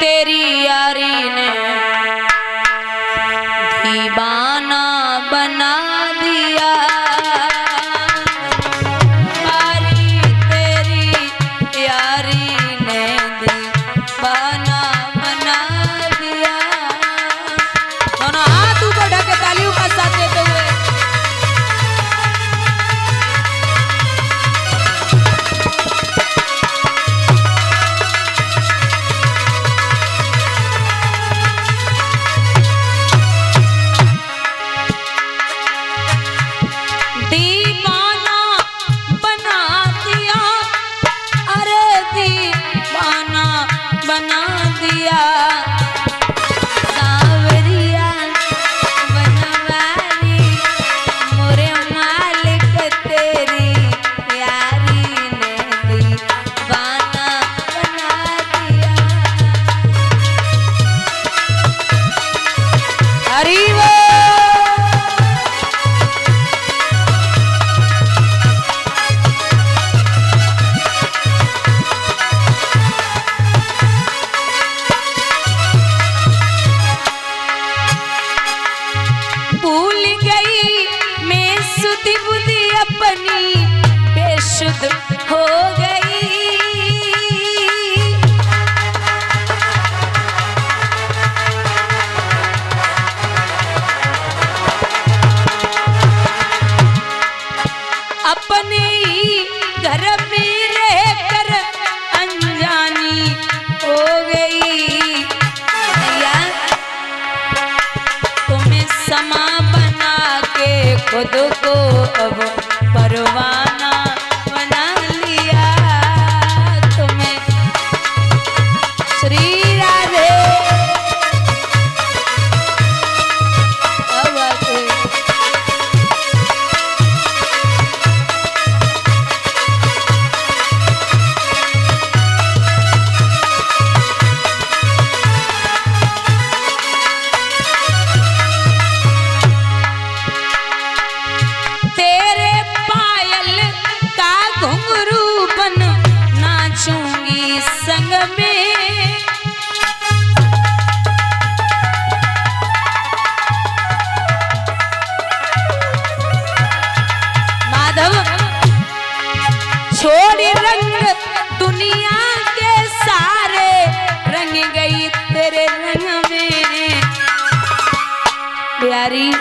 तेरी यारी ने दीवाना बना दिया। यारी तेरी यारी ने दीवाना बना दिया। दोनों हाथ ऊपर ढक के तालियों का साथ देते हुए दीवाना बना दिया। अरे दीवाना बना दिया। सावरिया बनवारी मोरे मालिक तेरी यारी ने दीवाना बना दिया। हरि बोल। भूल गई मैं सुधी बुद्धि अपनी बेशुद्ध हो गई। अपने ही घर में रहकर अनजानी हो गई। तुम्हें समा बना के खुद को अब परवाना बना लिया। तुम्हें श्री राधे तेरे पायल का घुंघरू बन नाचूंगी संग में। माधव छोड़ी रंग दुनिया के सारे रंग गई तेरे रंग में। प्यारी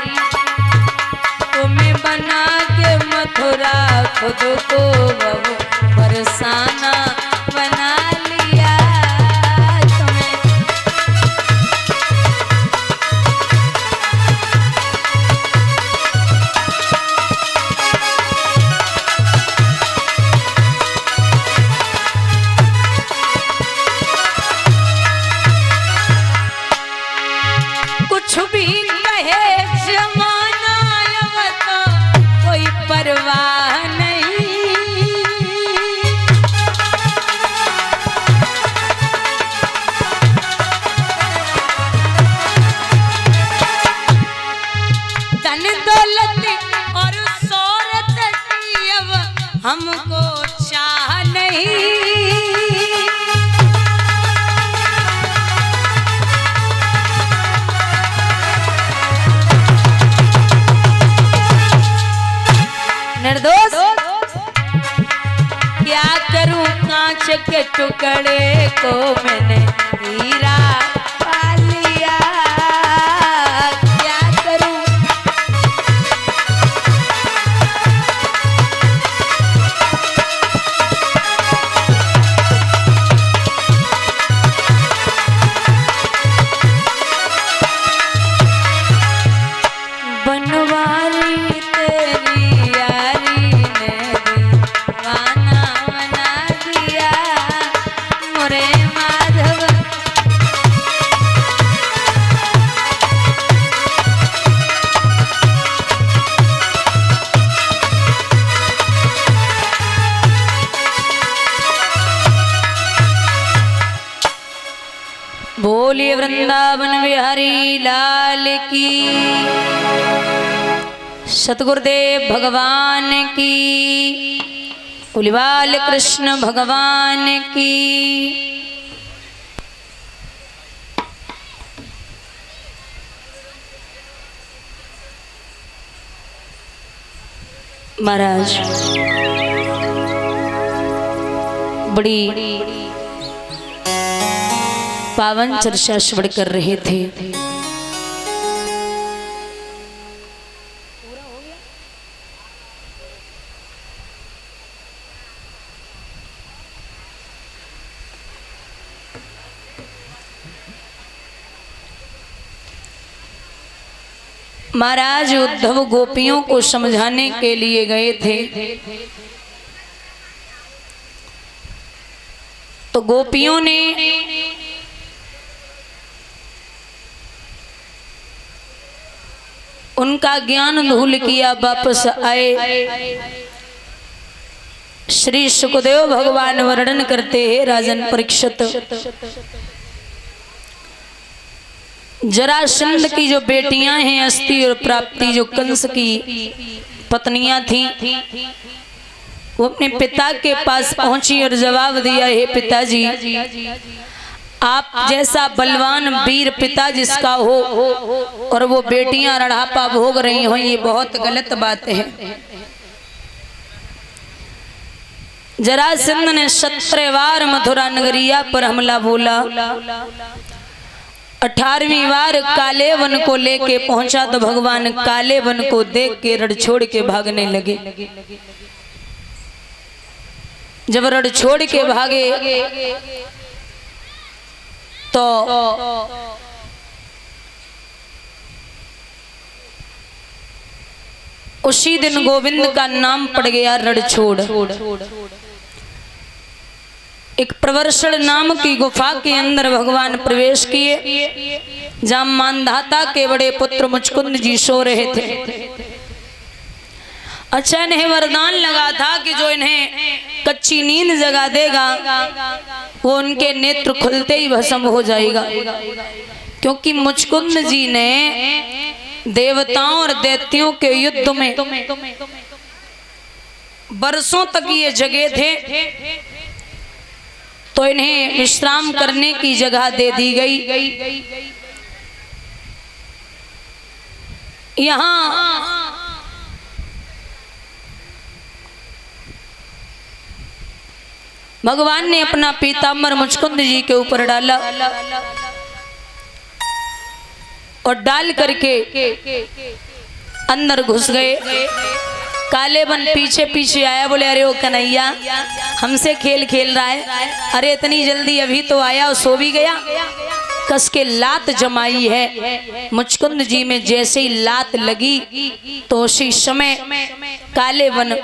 तुम्हें बना के मथुरा खुद को बरसाना बना लिया। तुम्हें कुछ भी कहे जमाना कोई परवाह नहीं। धन दौलत और शोहरत की अब हमको चाह नहीं। निर्दोष क्या करूं कांच के टुकड़े को मैंने हीरा पा लिया। क्या करूं बनवारी तेरी यारी ने दीवाना बना दिया। मोरे माधव बोलिए वृंदावन बिहारी लाल की। सतगुरुदेव भगवान की। पुलिवाल कृष्ण भगवान की। महाराज बड़ी पावन चर्चा श्रवण कर रहे थे। महाराज उद्धव गोपियों को समझाने के लिए गए थे, तो गोपियों ने उनका ज्ञान धूल किया। वापस आए श्री सुखदेव भगवान वर्णन करते हैं, राजन परीक्षित, जरासंध की जो बेटियां हैं अस्ति और प्राप्ति, जो कंस की पत्नियां थी, वो अपने पिता के पास पहुंची और जवाब दिया, हे पिताजी, आप जैसा बलवान वीर पिता जिसका हो और वो बेटियां रढ़ापा भोग रही हो, ये बहुत गलत बात है। जरासंध ने 17 बार मथुरा नगरिया पर हमला बोला। 18वीं बार काले वन को लेके पहुंचा तो भगवान काले वन को देख के रण छोड़ के भागने लगे। जब रण छोड़ के भागे तो उसी दिन गोविंद का नाम पड़ गया रणछोड़। एक प्रवर्षण नाम की गुफा के अंदर भगवान प्रवेश किए, जहां मानधाता के बड़े पुत्र मुचकुंद जी सो रहे थे। अच्छा, इन्हें वरदान लगा था कि जो इन्हें कच्ची नींद जगा देगा वो उनके नेत्र खुलते ही भस्म हो जाएगा, क्योंकि मुचकुंद जी ने देवताओं और दैत्यों के युद्ध में बरसों तक ये जगे थे, तो इन्हें विश्राम करने की जगह दे दी गई। यहाँ भगवान ने अपना पीताम्बर मुचकुंद जी के ऊपर डाला और डाल करके अंदर घुस गए। काले बन पीछे पीछे आया, बोले अरे ओ कन्हैया, हमसे खेल खेल रहा है, अरे इतनी जल्दी अभी तो आया और सो भी गया। कस के लात जमाई है। मुचकुंद जी में जैसे ही लात लगी तो उसी समय काले वन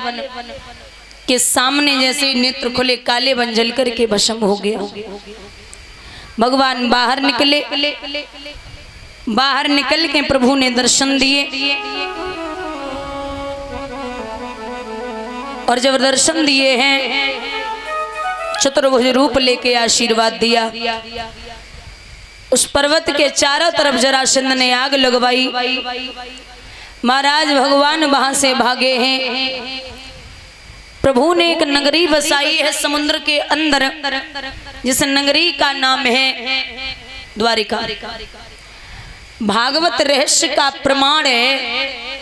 के सामने जैसे नेत्र खुले, काले वन जल करके भस्म हो गया। भगवान बाहर निकले, बाहर निकल के प्रभु ने दर्शन दिए, और जब दर्शन दिए हैं चतुर्भुज रूप लेके आशीर्वाद दिया। उस पर्वत के चारों तरफ जरासंध ने आग लगवाई। महाराज भगवान वहां से भागे हैं। प्रभु ने एक नगरी बसाई है समुद्र के अंदर, जिस नगरी का नाम है द्वारिका। भागवत रहस्य का प्रमाण है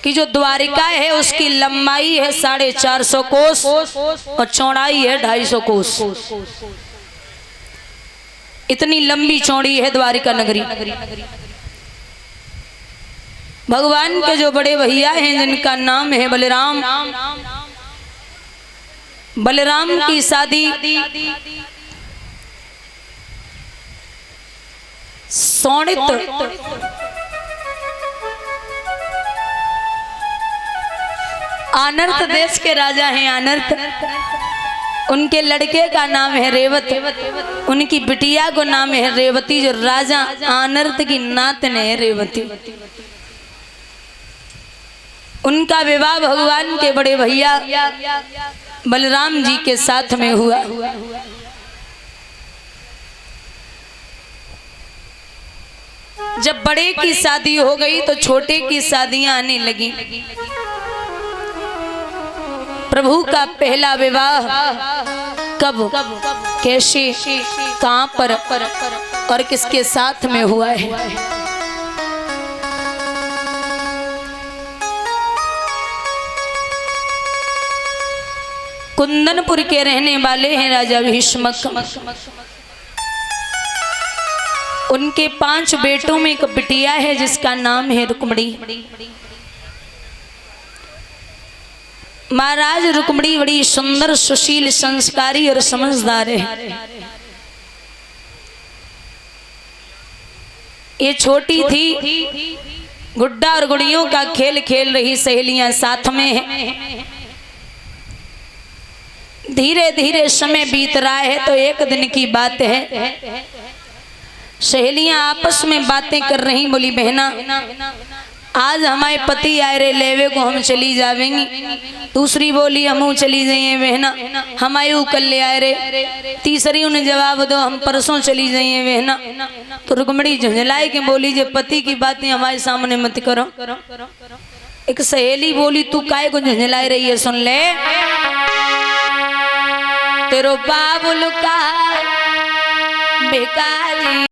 कि जो द्वारिका है उसकी लंबाई है 450 कोस और चौड़ाई है 250 कोस। इतनी लंबी चौड़ी है द्वारिका नगरी। भगवान के जो बड़े भैया हैं जिनका नाम है बलराम, बलराम की शादी सोनित आनर्त देश के राजा हैं। आनर्त, उनके लड़के का नाम है रेवत, उनकी बिटिया को नाम है रेवती, जो राजा आनर्त की नात ने है रेवती। उनका विवाह भगवान के बड़े भैया बलराम जी के साथ में हुआ। जब बड़े की शादी हो गई तो छोटे की शादियां आने लगी। प्रभु का पहला विवाह कब, कैसे, कहां पर और किसके साथ में हुआ है? कुंदनपुर के रहने वाले हैं राजा भीष्मक। उनके 5 बेटों में एक बिटिया है जिसका नाम है रुक्मणी। महाराज रुक्मणी बड़ी सुंदर, सुशील, संस्कारी और समझदार है। ये छोटी थी, गुड्डा और गुड़ियों का खेल खेल रही, सहेलियां साथ में हैं। धीरे धीरे समय बीत रहा है तो एक दिन की बात है, सहेलियां आपस में बातें कर रही। बोली बहना आज हमारे पति आए रे लेवे को, हम चली जावेंगी। दूसरी बोली हमू चली जाइए बहना, हमारे कल ले आए रे। तीसरी उन्हें जवाब दो हम परसों चली जाइए बहना। तो रुक्मणी झुंझलाई के बोली जे पति की बातें हमारे सामने मत करो। एक सहेली बोली तू काय को झुंझलाई रही है, सुन ले तेरो बाबुल का बेकारी।